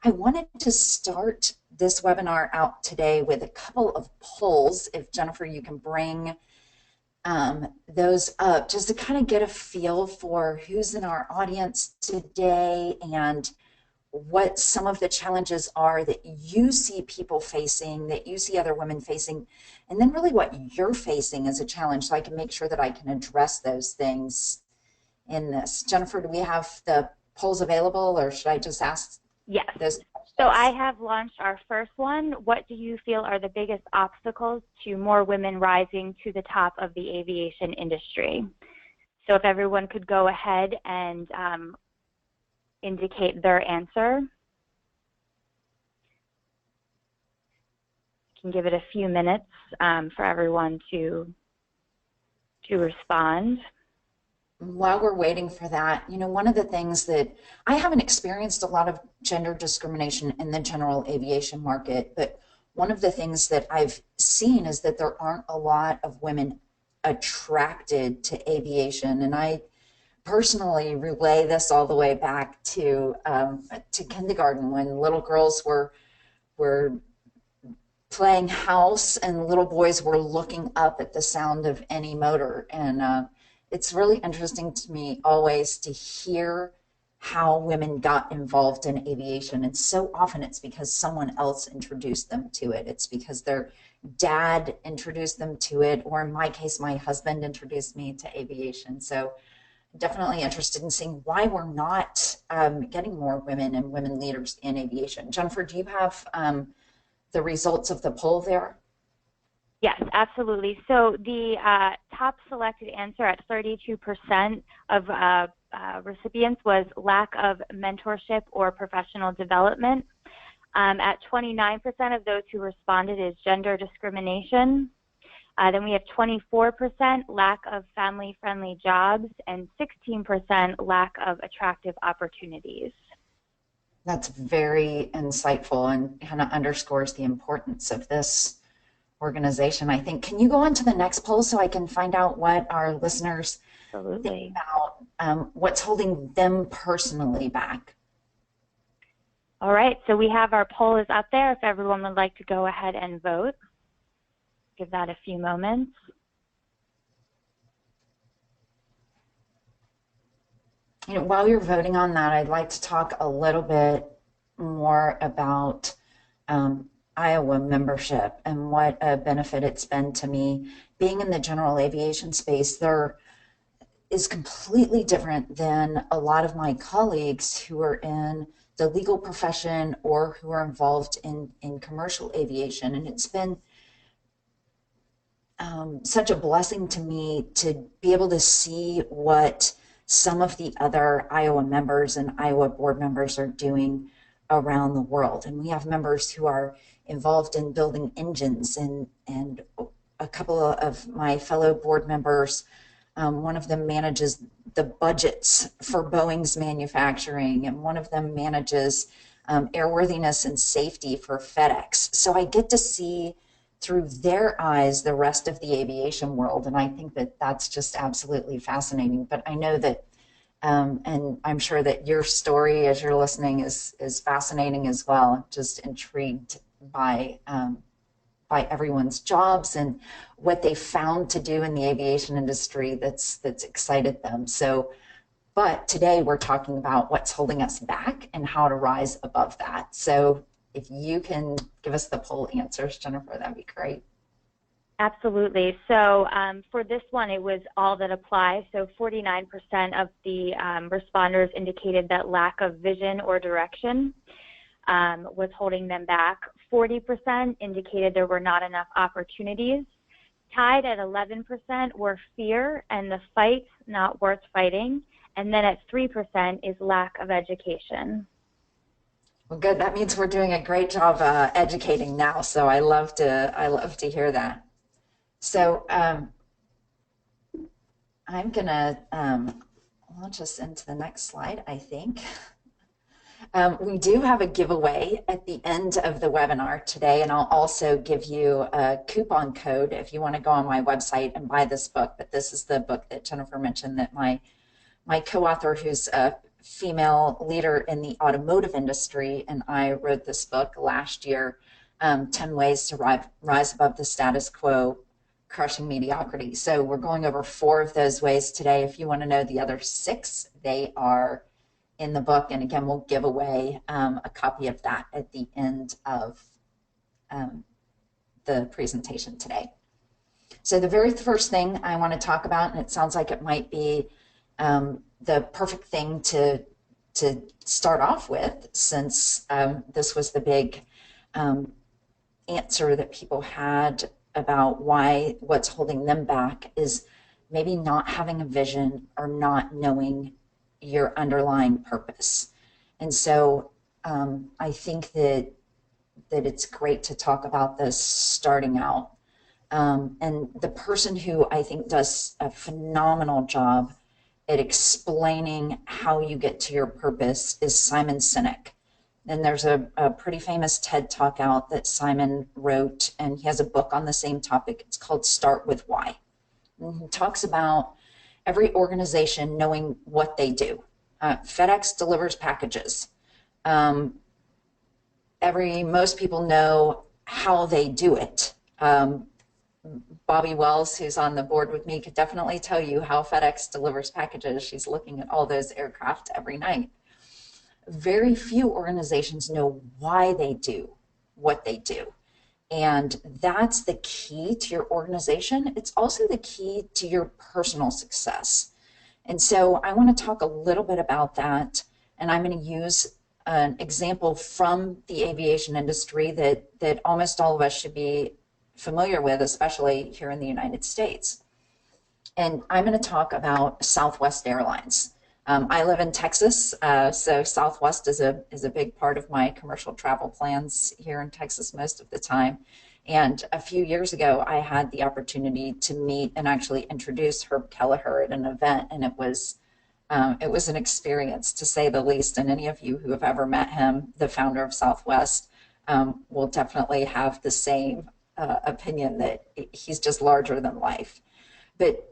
I wanted to start this webinar out today with a couple of polls. If Jennifer, you can bring those up just to kind of get a feel for who's in our audience today and what some of the challenges are that you see people facing, that you see other women facing, and then really what you're facing as a challenge, so I can make sure that I can address those things in this. Jennifer, do we have the polls available, or should I just ask Yes. those questions? So I have launched our first one. What do you feel are the biggest obstacles to more women rising to the top of the aviation industry? So if everyone could go ahead and indicate their answer. You can give it a few minutes for everyone to respond. While we're waiting for that, you know, one of the things that I haven't experienced a lot of gender discrimination in the general aviation market, but one of the things that I've seen is that there aren't a lot of women attracted to aviation. And I personally relay this all the way back to kindergarten, when little girls were playing house and little boys were looking up at the sound of any motor. And it's really interesting to me always to hear how women got involved in aviation. And so often it's because someone else introduced them to it. It's because their dad introduced them to it, or in my case, my husband introduced me to aviation. So definitely interested in seeing why we're not getting more women and women leaders in aviation. Jennifer, do you have the results of the poll there? Yes, absolutely. So the top selected answer at 32% of recipients was lack of mentorship or professional development. At 29% of those who responded is gender discrimination. Then we have 24% lack of family-friendly jobs and 16% lack of attractive opportunities. That's very insightful and kind of underscores the importance of this organization, I think. Can you go on to the next poll so I can find out what our listeners think about what's holding them personally back? All right, so we have our poll is up there if everyone would like to go ahead and vote. Give that a few moments. You know, while you're voting on that, I'd like to talk a little bit more about IAWA membership and what a benefit it's been to me. Being in the general aviation space, there is completely different than a lot of my colleagues who are in the legal profession or who are involved in commercial aviation. And it's been such a blessing to me to be able to see what some of the other IAWA members and IAWA board members are doing around the world. And we have members who are involved in building engines, and a couple of my fellow board members, one of them manages the budgets for Boeing's manufacturing, and one of them manages airworthiness and safety for FedEx. So I get to see through their eyes the rest of the aviation world, and I think that that's just absolutely fascinating. But I know that and I'm sure that your story as you're listening is fascinating as well. I'm just intrigued by everyone's jobs and what they found to do in the aviation industry that's excited them. So, but today we're talking about what's holding us back and how to rise above that. So if you can give us the poll answers, Jennifer, that'd be great. Absolutely. So for this one, it was all that apply. So 49% of the responders indicated that lack of vision or direction was holding them back. 40% indicated there were not enough opportunities. Tied at 11% were fear and the fight not worth fighting. And then at 3% is lack of education. Well, good. That means we're doing a great job educating now. So I love to hear that. So I'm going to launch us into the next slide, I think. We do have a giveaway at the end of the webinar today, and I'll also give you a coupon code if you want to go on my website and buy this book. But this is the book that Jennifer mentioned that my co-author, who's a female leader in the automotive industry, and I wrote this book last year, 10 Ways to Rise Above the Status Quo, Crushing Mediocrity. So we're going over 4 of those ways today. If you want to know the other 6, they are in the book. And again, we'll give away a copy of that at the end of the presentation today. So the very first thing I want to talk about, and it sounds like it might be the perfect thing to start off with, since this was the big answer that people had about what's holding them back, is maybe not having a vision or not knowing your underlying purpose. And so I think that it's great to talk about this starting out. And the person who I think does a phenomenal job at explaining how you get to your purpose is Simon Sinek. And there's a pretty famous TED Talk out that Simon wrote, and he has a book on the same topic. It's called Start With Why. And he talks about every organization knowing what they do. FedEx delivers packages. Most people know how they do it. Bobby Wells, who's on the board with me, could definitely tell you how FedEx delivers packages. She's looking at all those aircraft every night. Very few organizations know why they do what they do. And that's the key to your organization. It's also the key to your personal success. And so I want to talk a little bit about that. And I'm going to use an example from the aviation industry that almost all of us should be familiar with, especially here in the United States. And I'm going to talk about Southwest Airlines. I live in Texas, so Southwest is a big part of my commercial travel plans here in Texas most of the time. And a few years ago, I had the opportunity to meet and actually introduce Herb Kelleher at an event, and it was an experience, to say the least. And any of you who have ever met him, the founder of Southwest, will definitely have the same opinion that he's just larger than life. But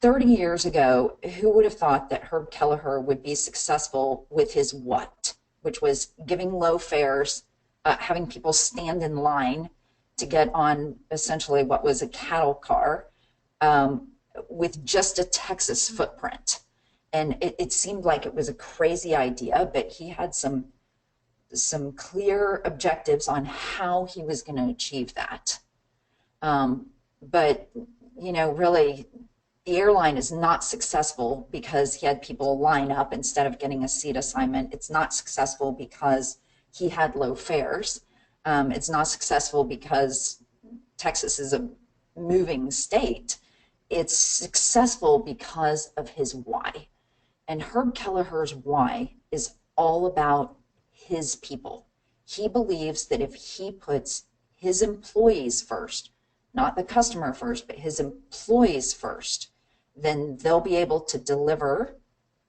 30 years ago, who would have thought that Herb Kelleher would be successful with his what, which was giving low fares, having people stand in line to get on essentially what was a cattle car, with just a Texas footprint. And it seemed like it was a crazy idea, but he had some clear objectives on how he was going to achieve that. But, really, the airline is not successful because he had people line up instead of getting a seat assignment. It's not successful because he had low fares. It's not successful because Texas is a moving state. It's successful because of his why. And Herb Kelleher's why is all about his people. He believes that if he puts his employees first, not the customer first, but his employees first, then they'll be able to deliver.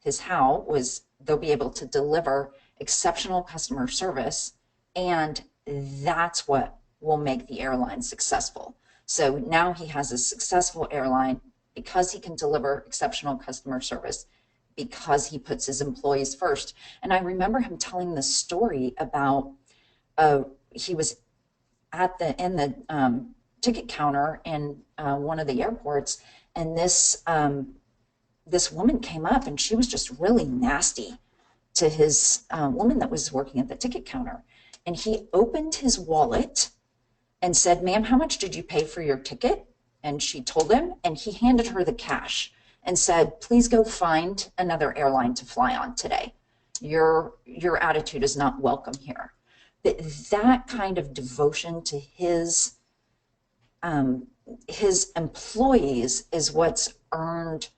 His how was they'll be able to deliver exceptional customer service, and that's what will make the airline successful. So now he has a successful airline because he can deliver exceptional customer service, because he puts his employees first. And I remember him telling this story about he was in the ticket counter in one of the airports, and this woman came up, and she was just really nasty to his woman that was working at the ticket counter. And he opened his wallet and said, "Ma'am, how much did you pay for your ticket?" And she told him, and he handed her the cash and said, "Please go find another airline to fly on today. Your attitude is not welcome here." But that kind of devotion to his employees is what's earned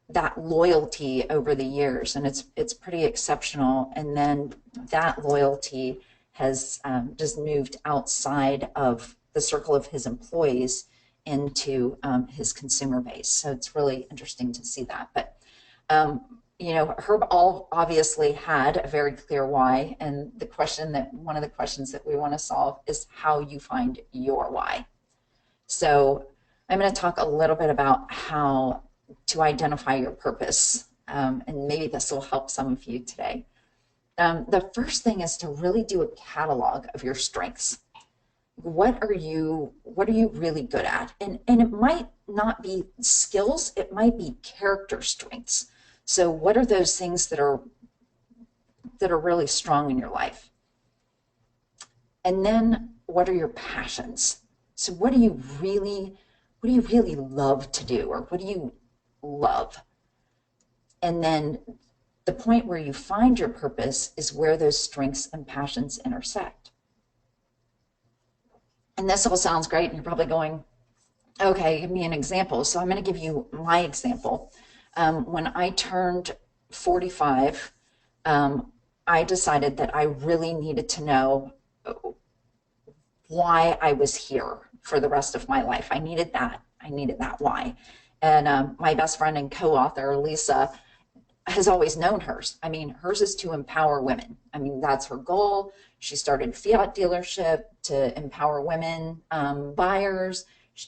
that loyalty over the years, and it's pretty exceptional. And then that loyalty has just moved outside of the circle of his employees into his consumer base. So it's really interesting to see that. But Herb obviously had a very clear why, and one of the questions that we want to solve is how you find your why. So I'm going to talk a little bit about how to identify your purpose and maybe this will help some of you today. The first thing is to really do a catalog of your strengths. What are you really good at? And it might not be skills, it might be character strengths. So what are those things that are really strong in your life? And then what are your passions? So what do you really love to do, or what do you love? And then the point where you find your purpose is where those strengths and passions intersect. And this all sounds great, and you're probably going, okay, give me an example. So I'm going to give you my example. When I turned 45, I decided that I really needed to know why I was here for the rest of my life. I needed that why. And my best friend and co-author, Lisa, has always known hers. I mean, hers is to empower women. I mean, that's her goal. She started a Fiat dealership to empower women, buyers.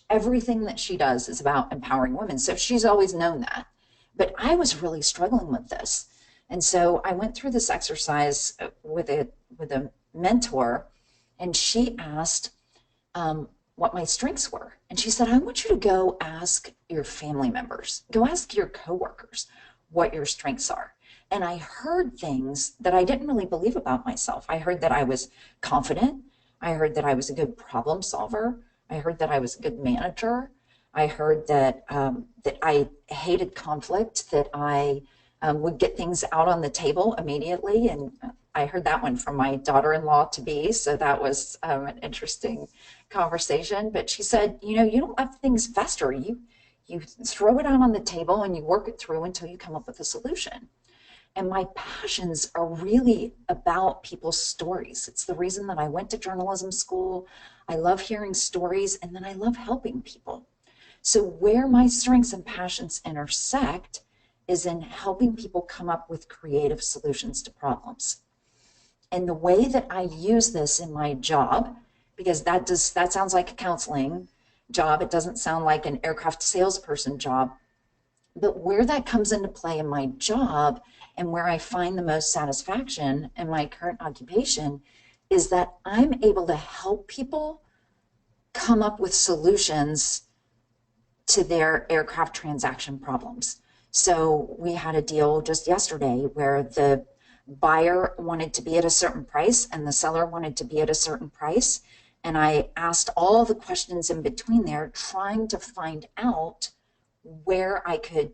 Everything that she does is about empowering women. So she's always known that. But I was really struggling with this. And so I went through this exercise with a mentor, and she asked what my strengths were. And she said, I want you to go ask your family members, go ask your coworkers what your strengths are. And I heard things that I didn't really believe about myself. I heard that I was confident. I heard that I was a good problem solver. I heard that I was a good manager. I heard that that I hated conflict, that I would get things out on the table immediately. And I heard that one from my daughter-in-law to be, so that was an interesting conversation. But she said, you know, you don't let things fester. You throw it out on the table and you work it through until you come up with a solution. And my passions are really about people's stories. It's the reason that I went to journalism school. I love hearing stories, and then I love helping people. So where my strengths and passions intersect is in helping people come up with creative solutions to problems. And the way that I use this in my job, because that sounds like a counseling job, it doesn't sound like an aircraft salesperson job, but where that comes into play in my job and where I find the most satisfaction in my current occupation is that I'm able to help people come up with solutions to their aircraft transaction problems. So we had a deal just yesterday where the buyer wanted to be at a certain price and the seller wanted to be at a certain price. And I asked all the questions in between there, trying to find out where I could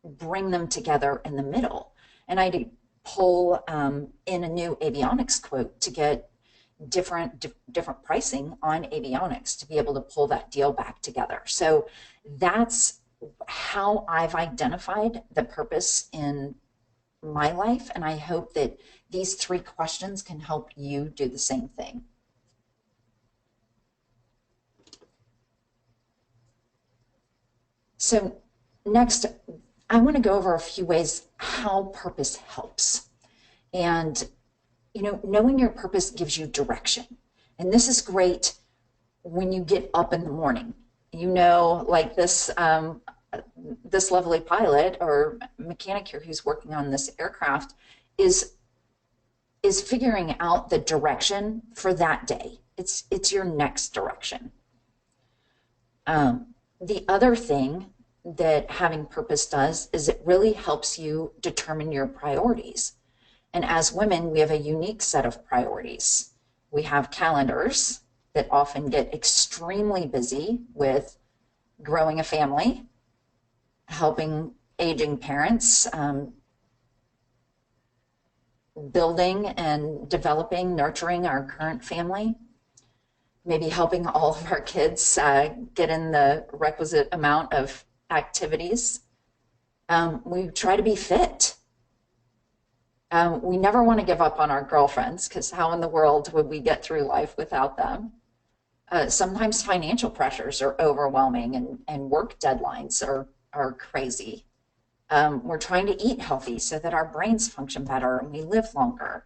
bring them together in the middle. And I did pull in a new avionics quote to get different pricing on avionics to be able to pull that deal back together. So that's how I've identified the purpose in my life. And I hope that these 3 questions can help you do the same thing. So next, I want to go over a few ways how purpose helps. And, you know, knowing your purpose gives you direction. And this is great when you get up in the morning. You know, like this lovely pilot or mechanic here who's working on this aircraft is figuring out the direction for that day. It's your next direction. The other thing that having purpose does is it really helps you determine your priorities. And as women, we have a unique set of priorities. We have calendars that often get extremely busy with growing a family, helping aging parents, building and developing, nurturing our current family, maybe helping all of our kids get in the requisite amount of activities. We try to be fit. We never want to give up on our girlfriends, because how in the world would we get through life without them? Sometimes financial pressures are overwhelming, and work deadlines are crazy. We're trying to eat healthy so that our brains function better and we live longer.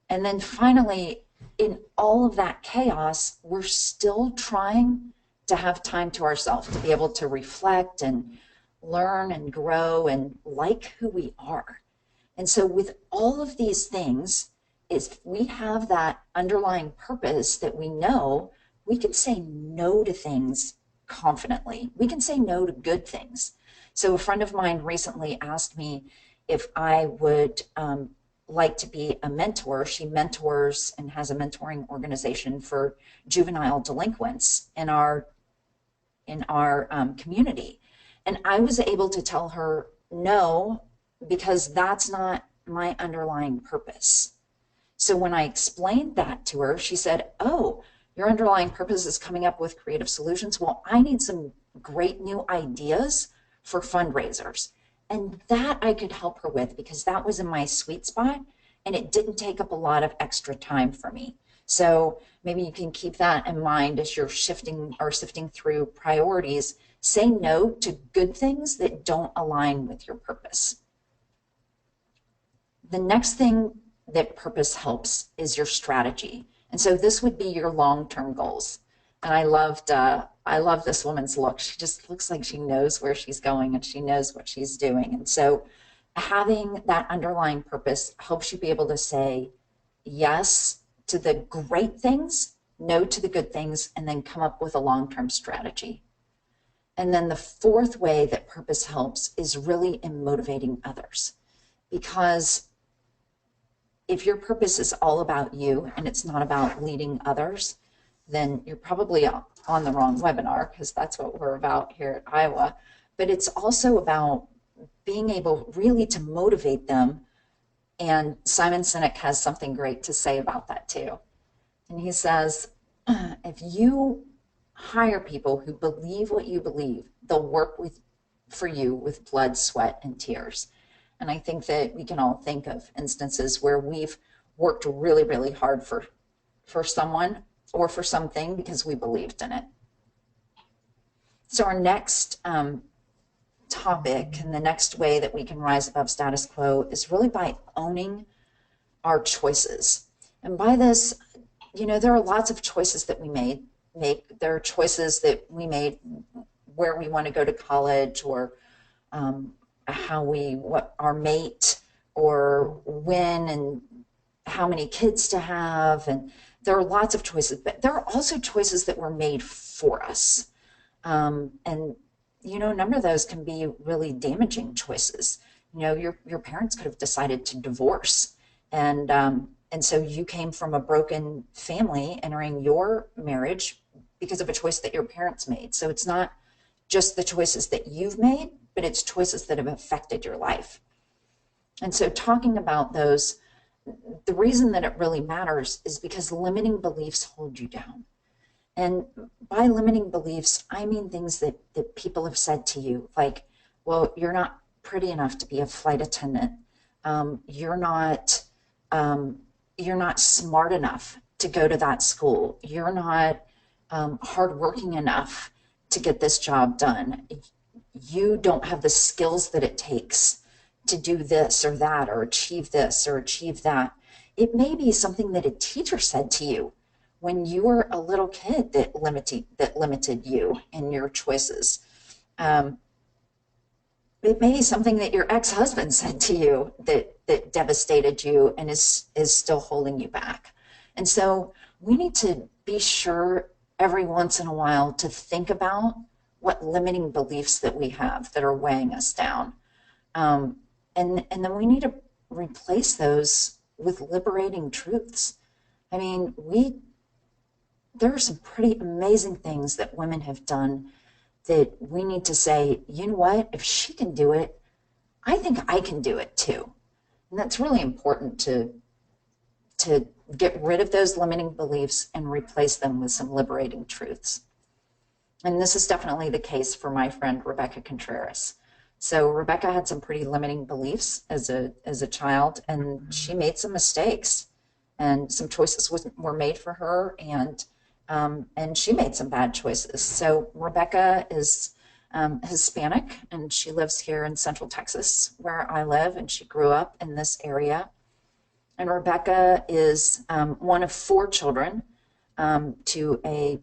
And then finally, in all of that chaos, we're still trying to have time to ourselves, to be able to reflect and learn and grow and like who we are. And so with all of these things, if we have that underlying purpose that we know, we can say no to things confidently. We can say no to good things. So a friend of mine recently asked me if I would like to be a mentor. She mentors and has a mentoring organization for juvenile delinquents in our community. And I was able to tell her no, because that's not my underlying purpose. So when I explained that to her, she said, "Oh, your underlying purpose is coming up with creative solutions. Well, I need some great new ideas for fundraisers." And that I could help her with, because that was in my sweet spot and it didn't take up a lot of extra time for me. So maybe you can keep that in mind as you're shifting or sifting through priorities. Say no to good things that don't align with your purpose. The next thing that purpose helps is your strategy. And so this would be your long-term goals. And I love this woman's look. She just looks like she knows where she's going and she knows what she's doing. And so having that underlying purpose helps you be able to say yes to the great things, no to the good things, and then come up with a long-term strategy. And then the fourth way that purpose helps is really in motivating others. Because if your purpose is all about you and it's not about leading others, then you're probably on the wrong webinar, because that's what we're about here at IAWA. But it's also about being able really to motivate them. And Simon Sinek has something great to say about that too. And he says, if you hire people who believe what you believe, they'll work for you with blood, sweat, and tears. And I think that we can all think of instances where we've worked really, really hard for someone or for something because we believed in it. So our next topic and the next way that we can rise above status quo is really by owning our choices. And by this, there are lots of choices that we make. There are choices that we made where we want to go to college, or what our mate, or when and how many kids to have. And there are lots of choices, but there are also choices that were made for us. And a number of those can be really damaging choices. Your parents could have decided to divorce, and so you came from a broken family entering your marriage because of a choice that your parents made. So it's not just the choices that you've made, but it's choices that have affected your life. And so talking about those, the reason that it really matters is because limiting beliefs hold you down. And by limiting beliefs, I mean things that people have said to you, like, well, you're not pretty enough to be a flight attendant. You're not smart enough to go to that school. You're not hardworking enough to get this job done. You don't have the skills that it takes to do this or that, or achieve this or achieve that. It may be something that a teacher said to you when you were a little kid that limited you in your choices. It may be something that your ex-husband said to you that devastated you and is still holding you back. And so we need to be sure every once in a while to think about what limiting beliefs that we have that are weighing us down. And then we need to replace those with liberating truths. I mean, there are some pretty amazing things that women have done that we need to say, you know what, if she can do it, I think I can do it too. And that's really important to get rid of those limiting beliefs and replace them with some liberating truths. And this is definitely the case for my friend Rebecca Contreras. So Rebecca had some pretty limiting beliefs as a child, and she made some mistakes, and some choices were made for her, and she made some bad choices. So Rebecca is Hispanic, and she lives here in Central Texas, where I live, and she grew up in this area. And Rebecca is one of 4 children to a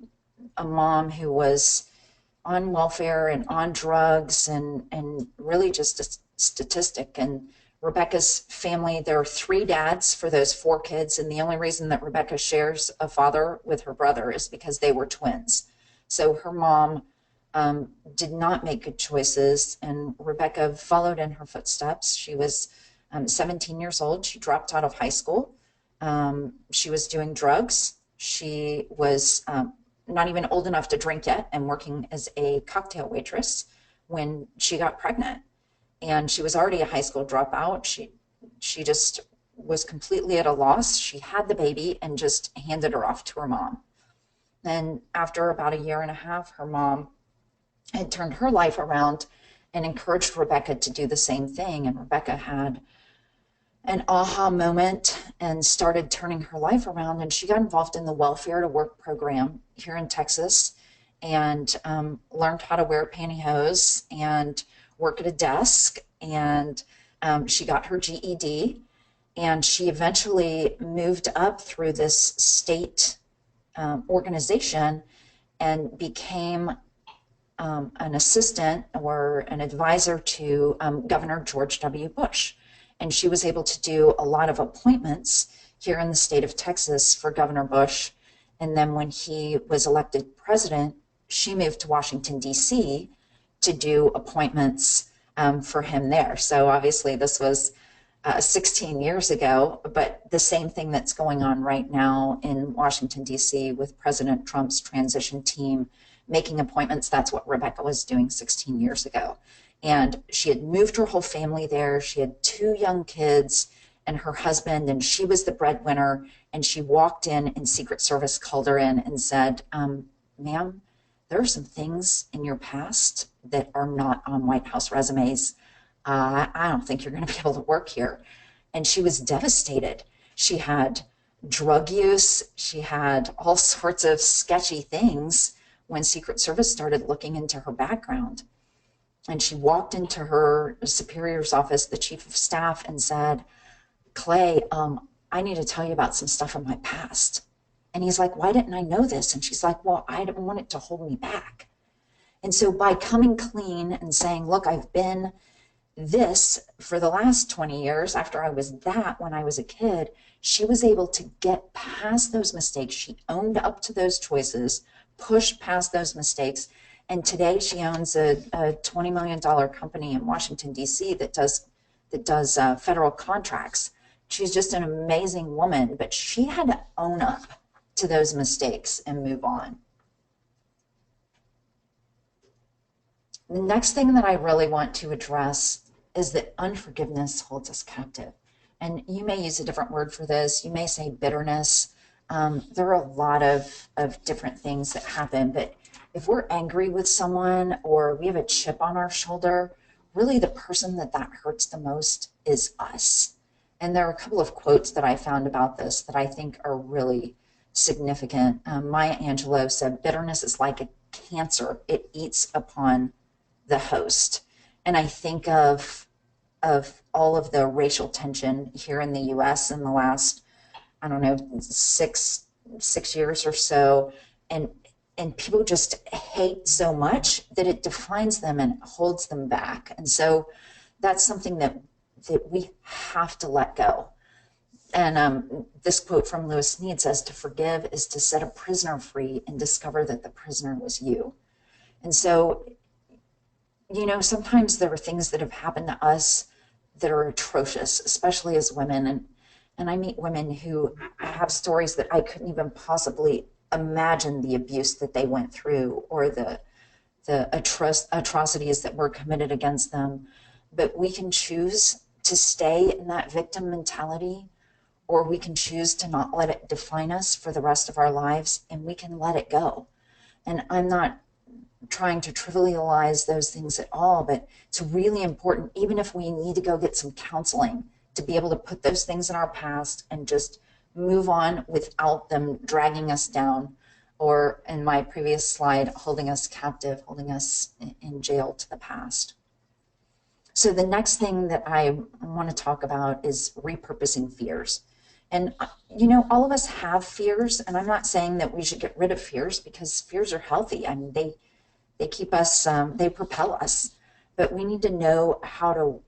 mom who was on welfare and on drugs, and really just a statistic. And Rebecca's family, there are 3 dads for those 4 kids, and the only reason that Rebecca shares a father with her brother is because they were twins. So her mom did not make good choices, and Rebecca followed in her footsteps. She was 17 years old. She dropped out of high school. She was doing drugs. She was not even old enough to drink yet and working as a cocktail waitress when she got pregnant. And she was already a high school dropout. She just was completely at a loss. She had the baby and just handed her off to her mom. And after about a year and a half, her mom had turned her life around and encouraged Rebecca to do the same thing. And Rebecca had an aha moment and started turning her life around. And she got involved in the Welfare to Work program here in Texas, and learned how to wear pantyhose and work at a desk. And she got her GED, and she eventually moved up through this state organization and became an assistant or an advisor to Governor George W. Bush. And she was able to do a lot of appointments here in the state of Texas for Governor Bush. And then when he was elected president, she moved to Washington, D.C. to do appointments for him there. So obviously this was 16 years ago, but the same thing that's going on right now in Washington, D.C. with President Trump's transition team making appointments. That's what Rebecca was doing 16 years ago. And she had moved her whole family there. She had 2 young kids and her husband, and she was the breadwinner. And she walked in, and Secret Service called her in and said, ma'am, there are some things in your past that are not on White House resumes. I don't think you're going to be able to work here. And she was devastated. She had drug use. She had all sorts of sketchy things when Secret Service started looking into her background. And she walked into her superior's office, the chief of staff, and said, Clay, I need to tell you about some stuff from my past. And he's like, why didn't I know this? And she's like, well, I didn't want it to hold me back. And so by coming clean and saying, look, I've been this for the last 20 years after I was that when I was a kid, she was able to get past those mistakes. She owned up to those choices, pushed past those mistakes. And today she owns a $20 million company in Washington, D.C. that does federal contracts. She's just an amazing woman, but she had to own up to those mistakes and move on. The next thing that I really want to address is that unforgiveness holds us captive. And you may use a different word for this. You may say bitterness. There are a lot of different things that happen, but if we're angry with someone or we have a chip on our shoulder, really the person that hurts the most is us. And there are a couple of quotes that I found about this that I think are really significant. Maya Angelou said, bitterness is like a cancer. It eats upon the host. And I think of all of the racial tension here in the U.S. in the last, I don't know, six years or so. And people just hate so much that it defines them and holds them back. And so that's something that we have to let go. And this quote from Lewis Snead says, to forgive is to set a prisoner free and discover that the prisoner was you. And so, you know, sometimes there are things that have happened to us that are atrocious, especially as women. And I meet women who have stories that I couldn't even possibly imagine the abuse that they went through or the atrocities that were committed against them. But we can choose to stay in that victim mentality, or we can choose to not let it define us for the rest of our lives, and we can let it go. And I'm not trying to trivialize those things at all, but it's really important, even if we need to go get some counseling, to be able to put those things in our past and just move on without them dragging us down, or in my previous slide, holding us captive, holding us in jail to the past. So the next thing that I want to talk about is repurposing fears. And, you know, all of us have fears, and I'm not saying that we should get rid of fears, because fears are healthy. I mean, They keep us, they propel us, but we need to know how to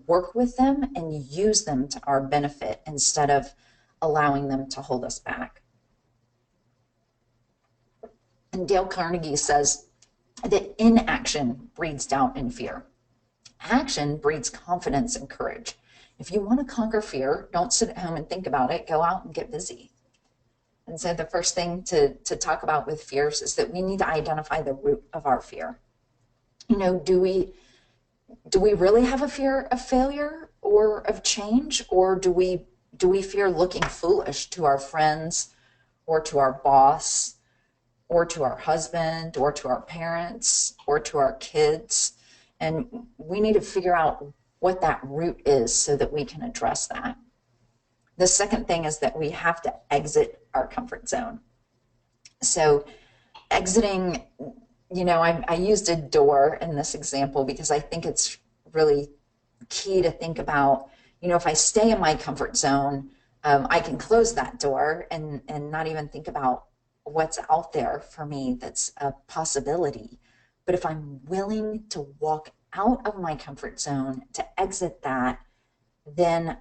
work with them and use them to our benefit instead of allowing them to hold us back. And Dale Carnegie says that inaction breeds doubt and fear. Action breeds confidence and courage. If you want to conquer fear, don't sit at home and think about it. Go out and get busy. And so the first thing to talk about with fears is that we need to identify the root of our fear. You know, do we really have a fear of failure or of change, or do we fear looking foolish to our friends or to our boss or to our husband or to our parents or to our kids? And we need to figure out what that root is so that we can address that. The second thing is that we have to exit our comfort zone. So exiting, you know, I used a door in this example because I think it's really key to think about, you know, if I stay in my comfort zone, I can close that door and not even think about what's out there for me that's a possibility. But if I'm willing to walk out of my comfort zone, to exit that, then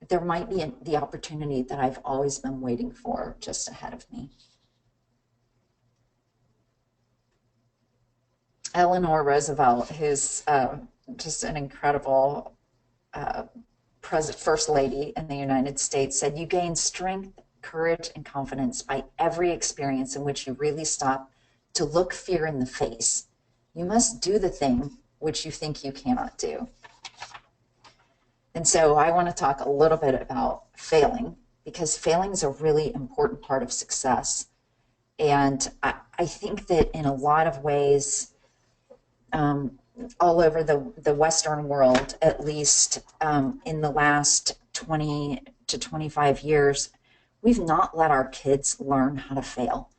there might be the opportunity that I've always been waiting for just ahead of me. Eleanor Roosevelt, who's just an incredible First Lady in the United States, said, "You gain strength, courage, and confidence by every experience in which you really stop to look fear in the face. You must do the thing which you think you cannot do." And so I want to talk a little bit about failing, because failing is a really important part of success. And I think that in a lot of ways, all over the Western world, at least in the last 20 to 25 years, we've not let our kids learn how to fail.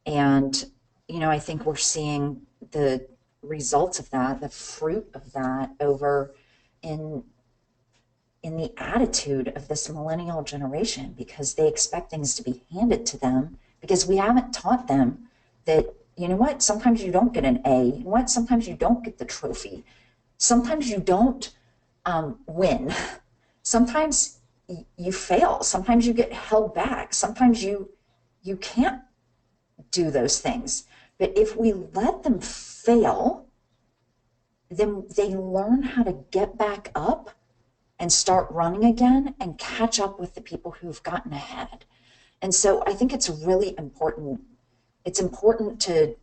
And, you know, I think we're seeing the results of that, the fruit of that over in the attitude of this millennial generation, because they expect things to be handed to them because we haven't taught them that, you know what, sometimes you don't get an A. You know what, sometimes you don't get the trophy. Sometimes you don't win. Sometimes you fail. Sometimes you get held back. Sometimes you can't do those things. But if we let them fail, then they learn how to get back up and start running again and catch up with the people who've gotten ahead. And so I think it's really important. It's important to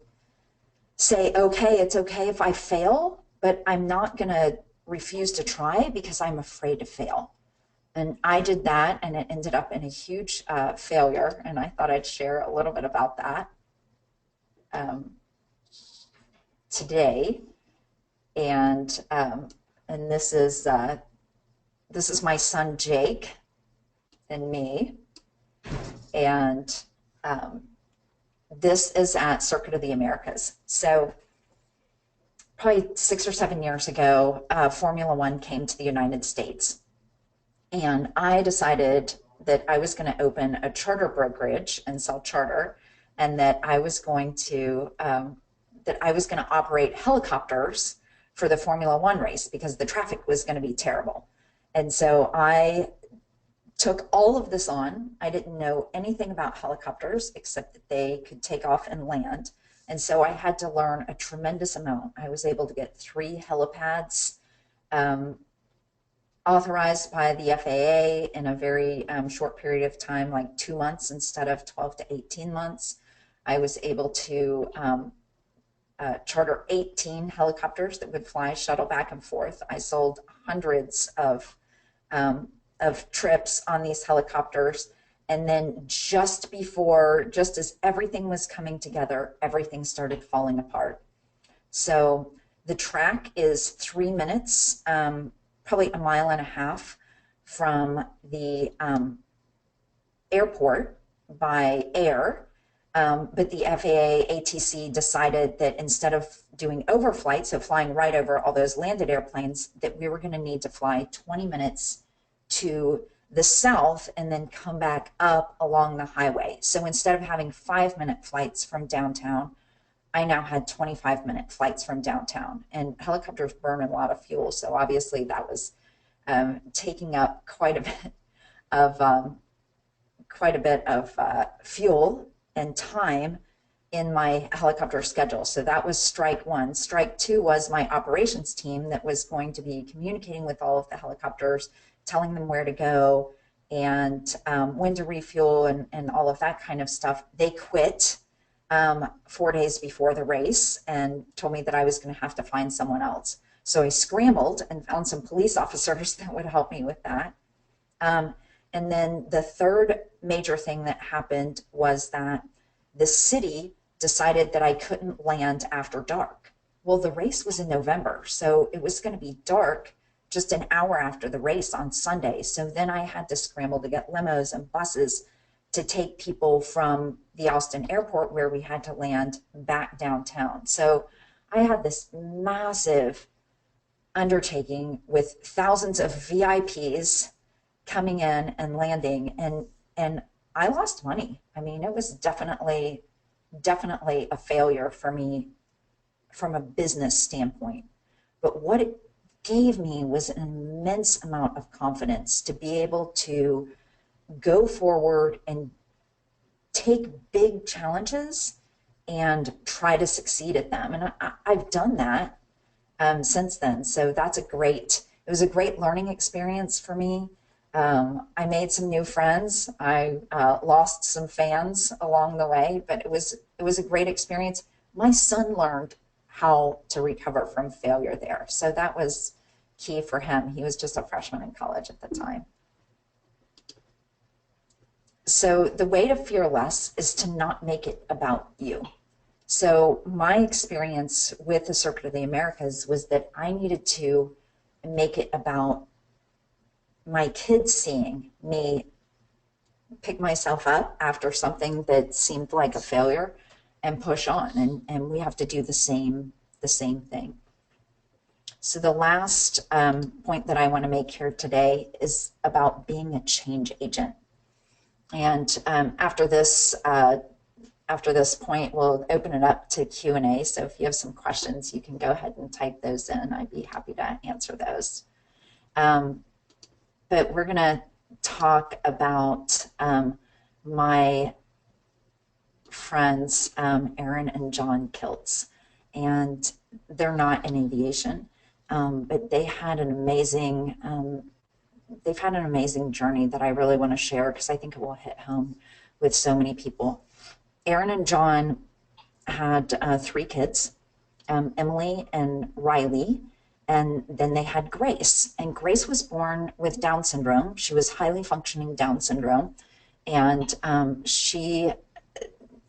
say, okay, it's okay if I fail, but I'm not going to refuse to try because I'm afraid to fail. And I did that, and it ended up in a huge failure. And I thought I'd share a little bit about that today. And this is my son Jake and me. And this is at Circuit of the Americas. So probably 6 or 7 years ago, Formula One came to the United States. And I decided that I was going to open a charter brokerage and sell charter, and that I was going to operate helicopters for the Formula One race because the traffic was going to be terrible. And so I took all of this on. I didn't know anything about helicopters except that they could take off and land. And so I had to learn a tremendous amount. I was able to get 3 helipads authorized by the FAA in a very short period of time, like 2 months instead of 12 to 18 months. I was able to charter 18 helicopters that would fly shuttle back and forth. I sold hundreds of trips on these helicopters. And then just as everything was coming together, everything started falling apart. So the track is 3 minutes, probably a mile and a half from the airport by air. But the FAA ATC decided that instead of doing overflight, so flying right over all those landed airplanes, that we were going to need to fly 20 minutes to the south and then come back up along the highway. So instead of having 5-minute flights from downtown, I now had 25-minute flights from downtown, and helicopters burn a lot of fuel. So obviously that was taking up of quite a bit of fuel and time in my helicopter schedule. So that was strike one. Strike two was my operations team that was going to be communicating with all of the helicopters, telling them where to go and when to refuel and all of that kind of stuff. They quit 4 days before the race and told me that I was going to have to find someone else. So I scrambled and found some police officers that would help me with that. And then the third major thing that happened was that the city decided that I couldn't land after dark. Well, the race was in November, so it was going to be dark just an hour after the race on Sunday. So then I had to scramble to get limos and buses to take people from the Austin airport where we had to land back downtown. So I had this massive undertaking with thousands of VIPs coming in and landing, and I lost money. I mean, it was definitely a failure for me from a business standpoint. But what it gave me was an immense amount of confidence to be able to go forward and take big challenges and try to succeed at them. And I've done that since then. So it was a great learning experience for me. I made some new friends. I lost some fans along the way, but it was a great experience. My son learned how to recover from failure there. So that was key for him. He was just a freshman in college at the time. So the way to fear less is to not make it about you. So my experience with the Circuit of the Americas was that I needed to make it about my kids seeing me pick myself up after something that seemed like a failure and push on. And we have to do the same thing. So the last point that I want to make here today is about being a change agent. And after this point, we'll open it up to Q&A. So if you have some questions, you can go ahead and type those in. I'd be happy to answer those. But we're going to talk about my friends, Aaron and John Kiltz. And they're not in aviation, but they've had an amazing journey that I really want to share because I think it will hit home with so many people. Aaron and John had 3 kids, Emily and Riley, and then they had Grace. And Grace was born with Down syndrome. She was highly functioning Down syndrome. And she,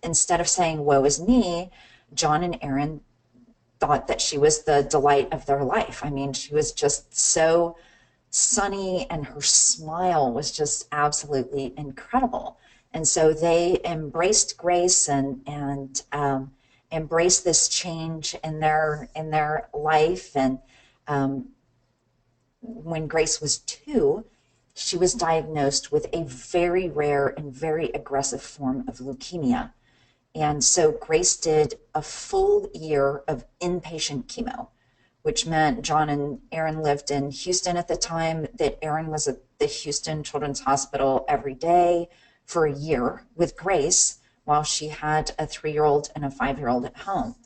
instead of saying, woe is me, John and Aaron thought that she was the delight of their life. I mean, she was just so sunny and her smile was just absolutely incredible. And so they embraced Grace and embraced this change in their life. And when Grace was 2, she was diagnosed with a very rare and very aggressive form of leukemia. And so Grace did a full year of inpatient chemo, which meant John and Aaron lived in Houston at the time, that Aaron was at the Houston Children's Hospital every day for a year with Grace while she had a 3-year-old and a 5-year-old at home.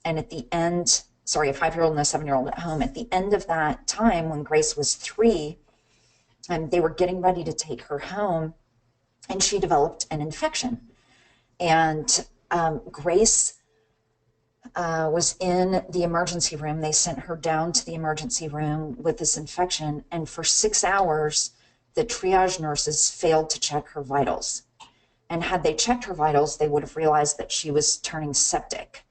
And at the end, a 5-year-old and a 7-year-old at home, at the end of that time when Grace was 3, they were getting ready to take her home and she developed an infection. And Grace was in the emergency room. They sent her down to the emergency room with this infection, and for 6 hours, the triage nurses failed to check her vitals. And had they checked her vitals, they would have realized that she was turning septic.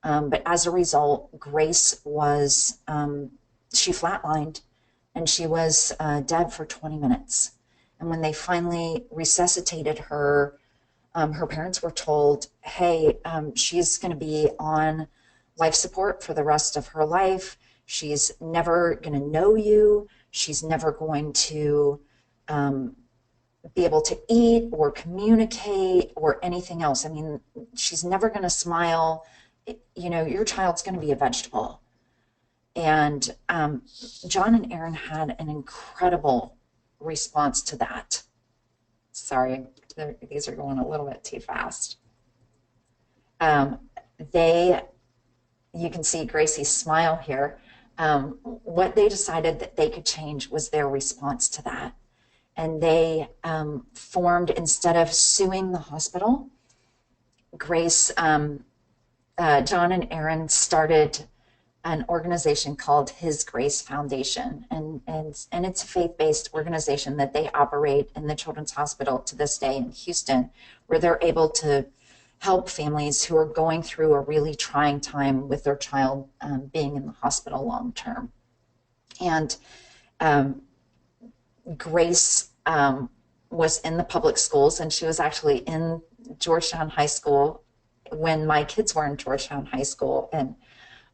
But as a result, Grace was, she flatlined, and she was dead for 20 minutes. And when they finally resuscitated her, her parents were told, hey, she's going to be on life support for the rest of her life. She's never going to know you. She's never going to be able to eat or communicate or anything else. I mean, she's never going to smile. your child's going to be a vegetable. And John and Aaron had an incredible response to that. Sorry, these are going a little bit too fast. They, you can see Gracie's smile here. What they decided that they could change was their response to that. And they formed, instead of suing the hospital, John and Aaron started an organization called His Grace Foundation. And it's a faith-based organization that they operate in the Children's Hospital to this day in Houston, where they're able to help families who are going through a really trying time with their child being in the hospital long term. And Grace was in the public schools, and she was actually in Georgetown High School when my kids were in Georgetown High School. And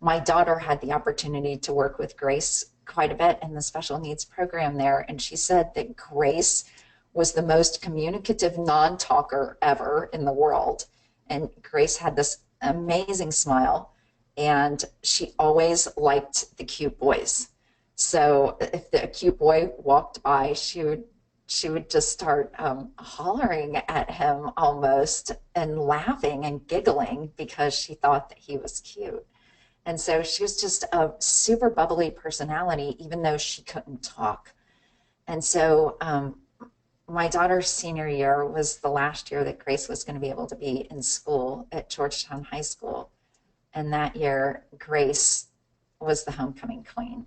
my daughter had the opportunity to work with Grace quite a bit in the special needs program there. And she said that Grace was the most communicative non-talker ever in the world. And Grace had this amazing smile, and she always liked the cute boys. So if the cute boy walked by, she would just start hollering at him almost and laughing and giggling because she thought that he was cute. And so she was just a super bubbly personality, even though she couldn't talk. And so my daughter's senior year was the last year that Grace was going to be able to be in school at Georgetown High School. And that year, Grace was the homecoming queen.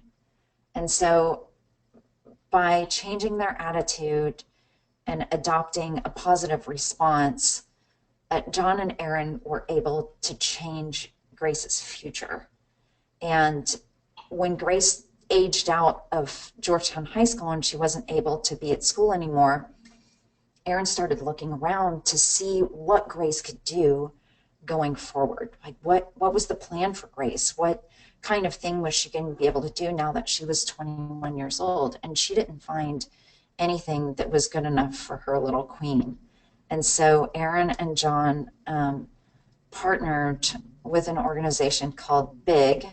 And so by changing their attitude and adopting a positive response, John and Aaron were able to change Grace's future. And when Grace aged out of Georgetown High School and she wasn't able to be at school anymore, Aaron started looking around to see what Grace could do going forward. Like what was the plan for Grace? What kind of thing was she going to be able to do now that she was 21 years old? And she didn't find anything that was good enough for her little queen. And so Aaron and John partnered with an organization called BIG,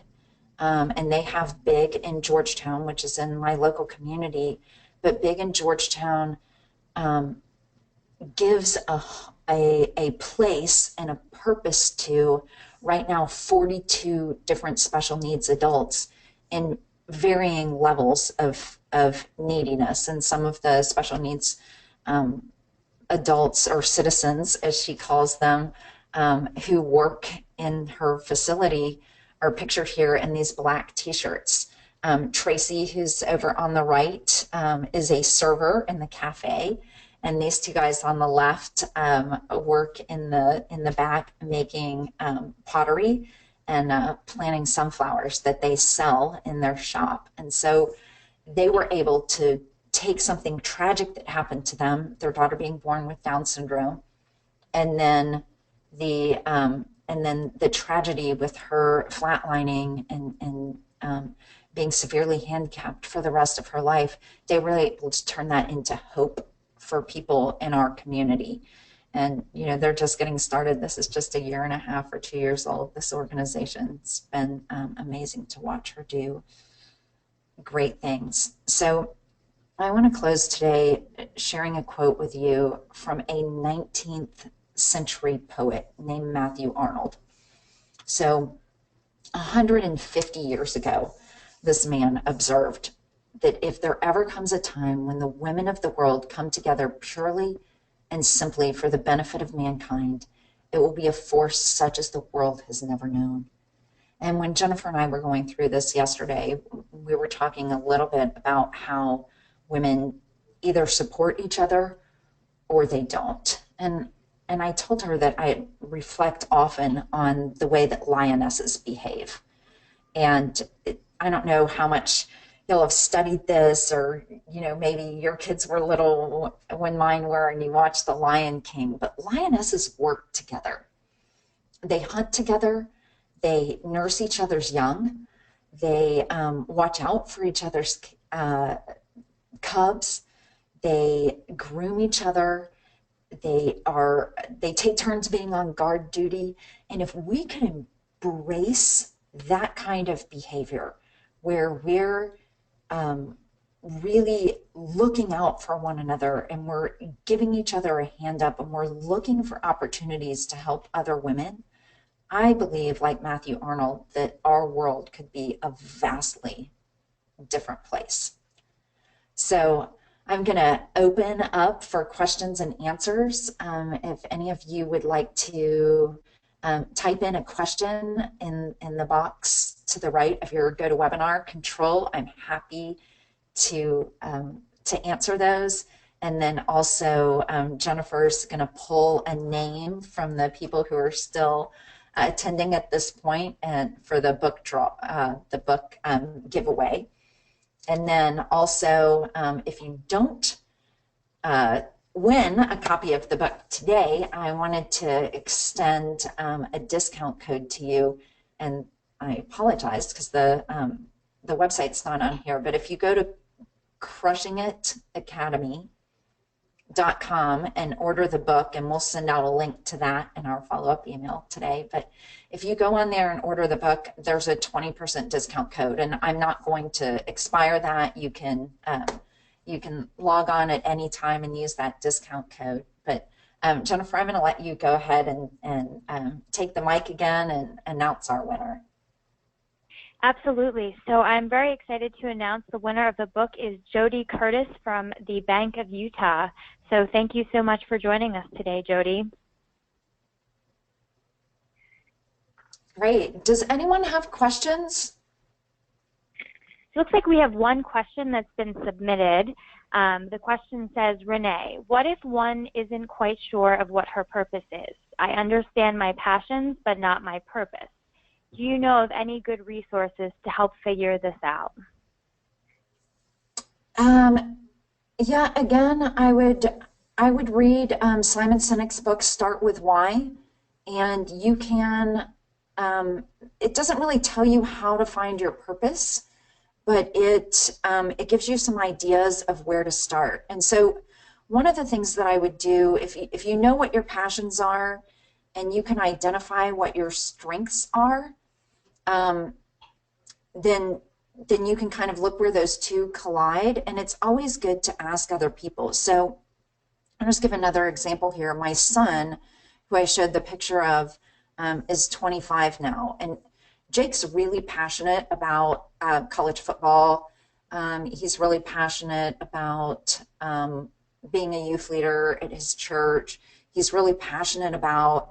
and they have BIG in Georgetown, which is in my local community. But BIG in Georgetown gives a place and a purpose to, right now, 42 different special needs adults in varying levels of neediness. And some of the special needs adults, or citizens, as she calls them, who work in her facility are pictured here in these black t-shirts. Tracy, who's over on the right, is a server in the cafe. And these two guys on the left work in the back making pottery and planting sunflowers that they sell in their shop. And so they were able to take something tragic that happened to them, their daughter being born with Down syndrome, and then the tragedy with her flatlining and being severely handicapped for the rest of her life. They were able to turn that into hope for people in our community. And, they're just getting started. This is just 1.5 or 2 years old, this organization. It's been amazing to watch her do great things. So I want to close today sharing a quote with you from a 19th century poet named Matthew Arnold. So 150 years ago, this man observed that if there ever comes a time when the women of the world come together purely and simply for the benefit of mankind, it will be a force such as the world has never known. And when Jennifer and I were going through this yesterday, we were talking a little bit about how women either support each other or they don't. And I told her that I reflect often on the way that lionesses behave. And I don't know how much you'll have studied this, or, maybe your kids were little when mine were and you watched The Lion King, but lionesses work together. They hunt together. They nurse each other's young. They watch out for each other's cubs. They groom each other. They take turns being on guard duty. And if we can embrace that kind of behavior where we're really looking out for one another, and we're giving each other a hand up, and we're looking for opportunities to help other women, I believe, like Matthew Arnold, that our world could be a vastly different place. So I'm going to open up for questions and answers. If any of you would like to type in a question in the box to the right of your GoToWebinar control, I'm happy to answer those. And then also Jennifer's going to pull a name from the people who are still attending at this point, and for the book giveaway. And then also, if you don't win a copy of the book today, I wanted to extend a discount code to you. And I apologize because the website's not on here, but if you go to crushingitacademy.com and order the book, and we'll send out a link to that in our follow-up email today. But if you go on there and order the book, there's a 20% discount code, and I'm not going to expire that. You can log on at any time and use that discount code. But Jennifer, I'm going to let you go ahead and take the mic again and announce our winner. Absolutely. So I'm very excited to announce the winner of the book is Jody Curtis from the Bank of Utah. So thank you so much for joining us today, Jody. Great. Does anyone have questions? It looks like we have one question that's been submitted. The question says, Renee, what if one isn't quite sure of what her purpose is? I understand my passions, but not my purpose. Do you know of any good resources to help figure this out? Yeah, again, I would read Simon Sinek's book, Start With Why, and you can, it doesn't really tell you how to find your purpose, but it gives you some ideas of where to start. And so one of the things that I would do, if you know what your passions are and you can identify what your strengths are, then you can kind of look where those two collide, and it's always good to ask other people. So I'll just give another example here. My son, who I showed the picture of, is 25 now, and Jake's really passionate about college football. He's really passionate about being a youth leader at his church. He's really passionate about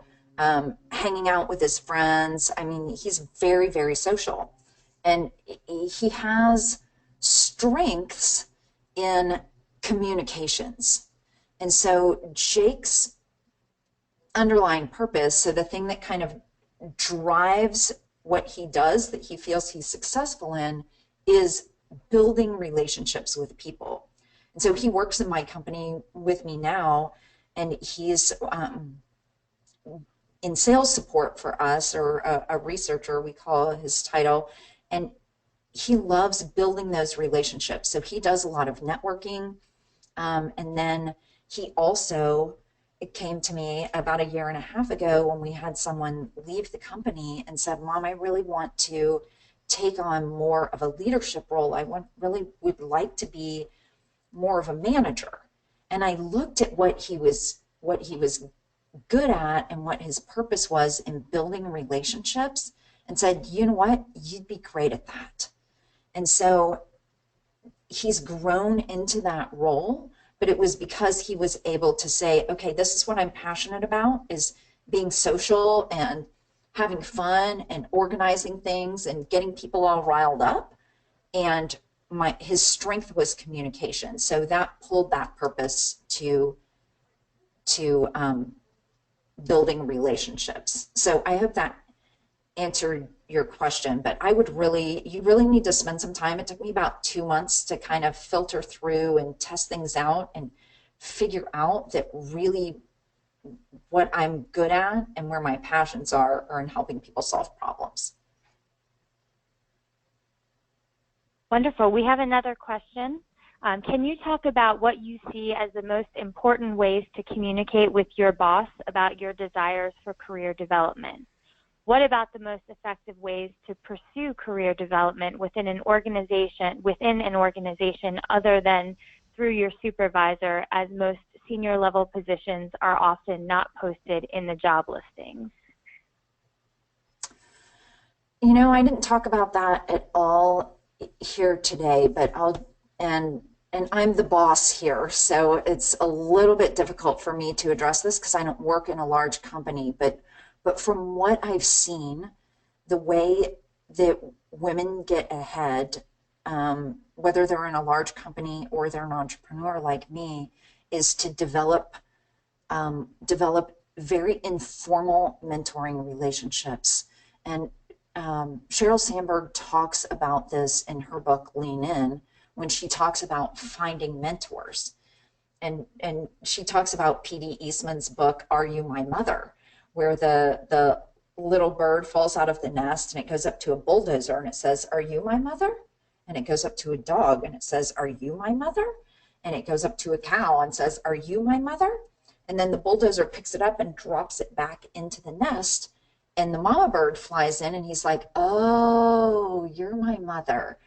hanging out with his friends. I mean, he's very, very social. And he has strengths in communications. And so Jake's underlying purpose, so the thing that kind of drives what he does, that he feels he's successful in, is building relationships with people. And so he works in my company with me now, and he's in sales support for us, or a researcher, we call his title, and he loves building those relationships. So he does a lot of networking, and then he also, it came to me about a year and a half ago when we had someone leave the company and said, Mom, I really want to take on more of a leadership role. I really would like to be more of a manager. And I looked at what he was good at and what his purpose was in building relationships, and said, you know what, you'd be great at that. And so he's grown into that role, but it was because he was able to say, okay, this is what I'm passionate about, is being social and having fun and organizing things and getting people all riled up. And his strength was communication. So that pulled that purpose to building relationships. So I hope that answered your question, but you really need to spend some time. It took me about 2 months to kind of filter through and test things out and figure out that really what I'm good at and where my passions are in helping people solve problems. Wonderful. We have another question. Can you talk about what you see as the most important ways to communicate with your boss about your desires for career development? what about the most effective ways to pursue career development within an organization other than through your supervisor, as most senior level positions are often not posted in the job listings? You know, I didn't talk about that at all here today, but and I'm the boss here, so it's a little bit difficult for me to address this because I don't work in a large company, but from what I've seen, the way that women get ahead, whether they're in a large company or they're an entrepreneur like me, is to develop very informal mentoring relationships. And Sheryl Sandberg talks about this in her book, Lean In, when she talks about finding mentors. And she talks about P.D. Eastman's book, Are You My Mother?, where the little bird falls out of the nest and it goes up to a bulldozer and it says, Are you my mother? And it goes up to a dog and it says, Are you my mother? And it goes up to a cow and says, Are you my mother? And then the bulldozer picks it up and drops it back into the nest. And the mama bird flies in and he's like, Oh, you're my mother.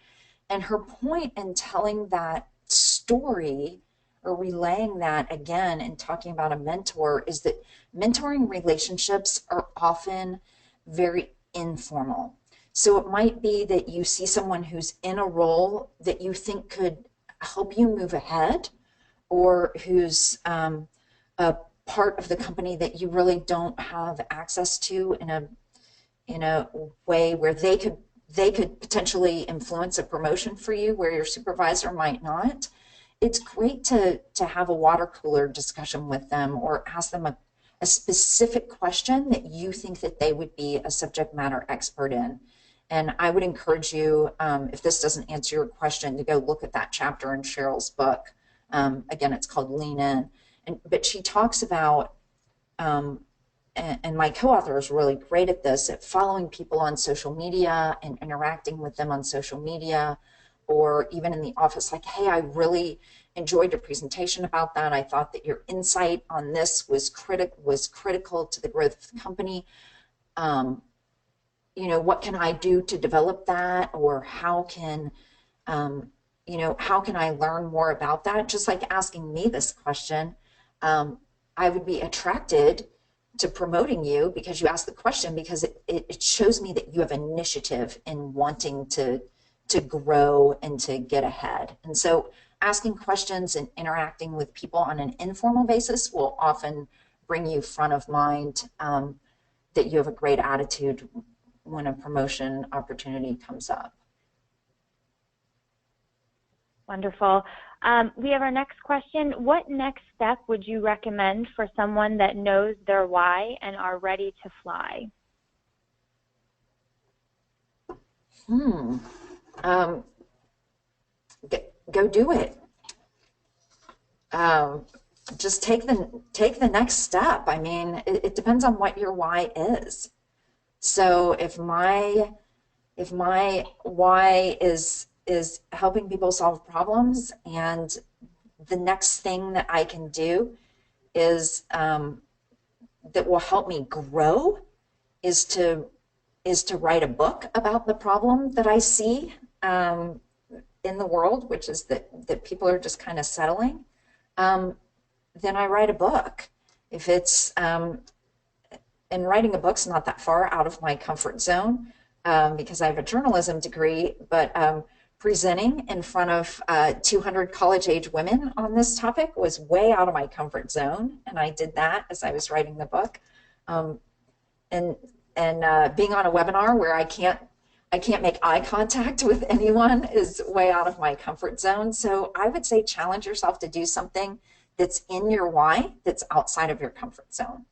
And her point in telling that story or relaying that again and talking about a mentor is that mentoring relationships are often very informal. So it might be that you see someone who's in a role that you think could help you move ahead, or who's a part of the company that you really don't have access to in a way where they could potentially influence a promotion for you where your supervisor might not. It's great to have a water cooler discussion with them, or ask them a specific question that you think that they would be a subject matter expert in. And I would encourage you, if this doesn't answer your question, to go look at that chapter in Sheryl's book. Again, it's called Lean In. But she talks about, and my co-author is really great at this, at following people on social media and interacting with them on social media, or even in the office, like, hey, I really enjoyed your presentation about that. I thought that your insight on this was critical to the growth of the company. You know, what can I do to develop that? Or how can I learn more about that? Just like asking me this question, I would be attracted to promoting you because you asked the question, because it shows me that you have initiative in wanting to grow and to get ahead. And so asking questions and interacting with people on an informal basis will often bring you front of mind, that you have a great attitude when a promotion opportunity comes up. Wonderful. We have our next question. What next step would you recommend for someone that knows their why and are ready to fly? Go do it. Just take the next step. I mean, it depends on what your why is. So if my why is helping people solve problems, and the next thing that I can do is that will help me grow is to write a book about the problem that I see in the world, which is that people are just kind of settling, then I write a book. If it's and writing a book's not that far out of my comfort zone, because I have a journalism degree, but presenting in front of 200 college-age women on this topic was way out of my comfort zone, and I did that as I was writing the book. And being on a webinar where I can't make eye contact with anyone is way out of my comfort zone. So I would say challenge yourself to do something that's in your why, that's outside of your comfort zone.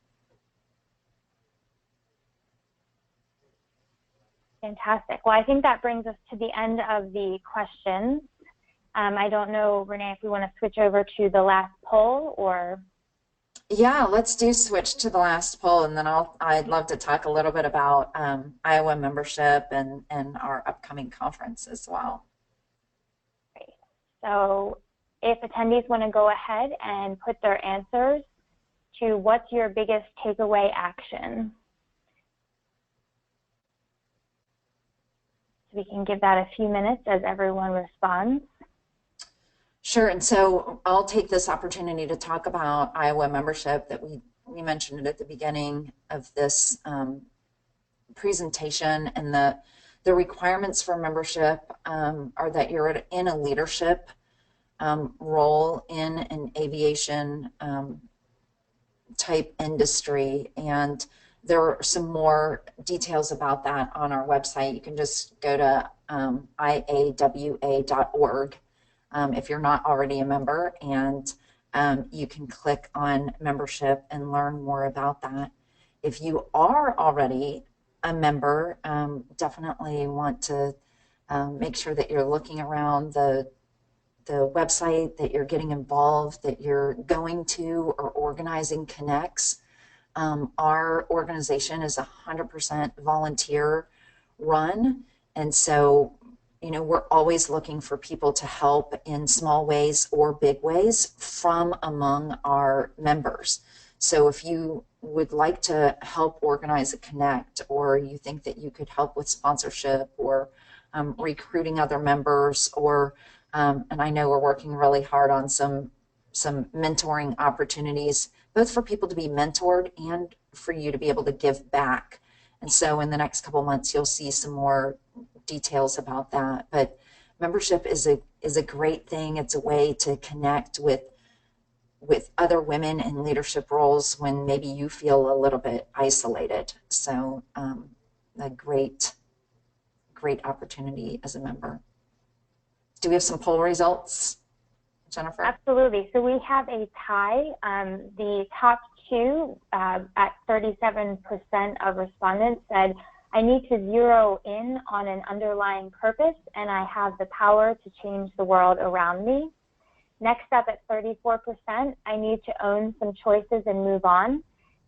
Fantastic. Well, I think that brings us to the end of the questions. I don't know, Renee, if we want to switch over to the last poll, or... Yeah, let's switch to the last poll, and then I'd love to talk a little bit about IAWA membership and our upcoming conference as well. Great. So if attendees want to go ahead and put their answers to what's your biggest takeaway action. we can give that a few minutes as everyone responds. Sure, and so I'll take this opportunity to talk about IAWA membership that we mentioned it at the beginning of this presentation, and the requirements for membership are that you're in a leadership role in an aviation type industry, and there are some more details about that on our website. You can just go to IAWA.org if you're not already a member, and you can click on membership and learn more about that. If you are already a member, definitely want to make sure that you're looking around the website, that you're getting involved, that you're going to or organizing connects. Our organization is 100% volunteer run, and so we're always looking for people to help in small ways or big ways from among our members. So if you would like to help organize a connect, or you think that you could help with sponsorship or recruiting other members, or and I know we're working really hard on some mentoring opportunities, both for people to be mentored and for you to be able to give back. And so in the next couple months, you'll see some more details about that. But membership is a great thing. It's a way to connect with other women in leadership roles when maybe you feel a little bit isolated. So a great opportunity as a member. Do we have some poll results, Jennifer? Absolutely. So we have a tie. The top two at 37% of respondents said, I need to zero in on an underlying purpose, and I have the power to change the world around me. Next up at 34%, I need to own some choices and move on.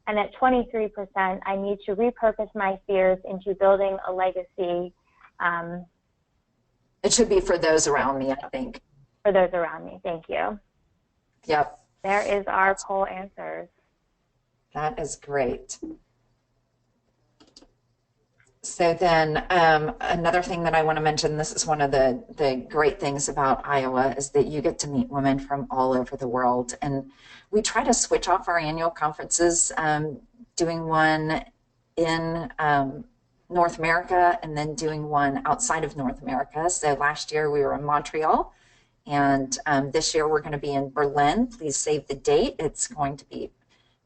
And at 23%, I need to repurpose my fears into building a legacy. It should be for those around me, I think. For those around me. Thank you. Yep. There is our poll answers. That is great. So then another thing that I want to mention, this is one of the great things about IAWA, is that you get to meet women from all over the world. And we try to switch off our annual conferences, doing one in North America and then doing one outside of North America. So last year we were in Montreal, and this year we're going to be in Berlin. Please save the date. It's going to be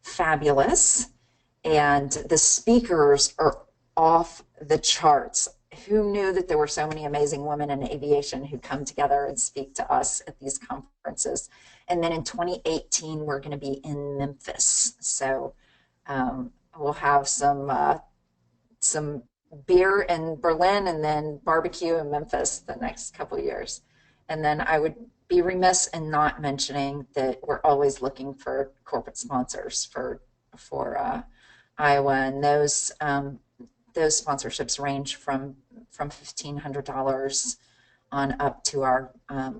fabulous. And the speakers are off the charts. Who knew that there were so many amazing women in aviation who come together and speak to us at these conferences? And then in 2018, we're going to be in Memphis. So we'll have some beer in Berlin and then barbecue in Memphis the next couple of years. And then I would be remiss in not mentioning that we're always looking for corporate sponsors for IAWA, and those sponsorships range from $1,500 on up to our, I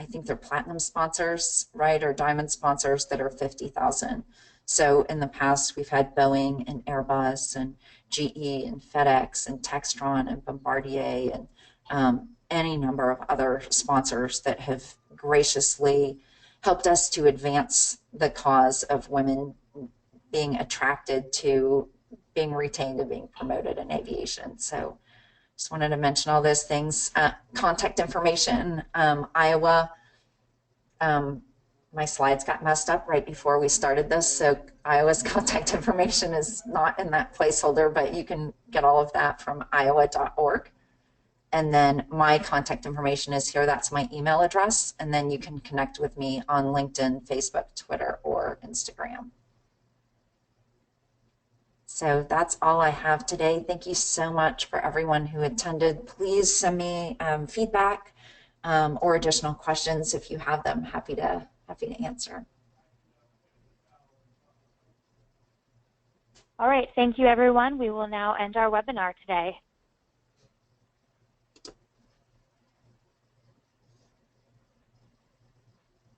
think they're platinum sponsors, right, or diamond sponsors that are $50,000. So in the past, we've had Boeing and Airbus and GE and FedEx and Textron and Bombardier and any number of other sponsors that have graciously helped us to advance the cause of women being attracted to being retained and being promoted in aviation. So just wanted to mention all those things. Contact information, IAWA. My slides got messed up right before we started this, so IAWA's contact information is not in that placeholder, but you can get all of that from IAWA.org. And then my contact information is here. That's my email address. And then you can connect with me on LinkedIn, Facebook, Twitter, or Instagram. So that's all I have today. Thank you so much for everyone who attended. Please send me feedback or additional questions if you have them. Happy to answer. All right. Thank you, everyone. We will now end our webinar today.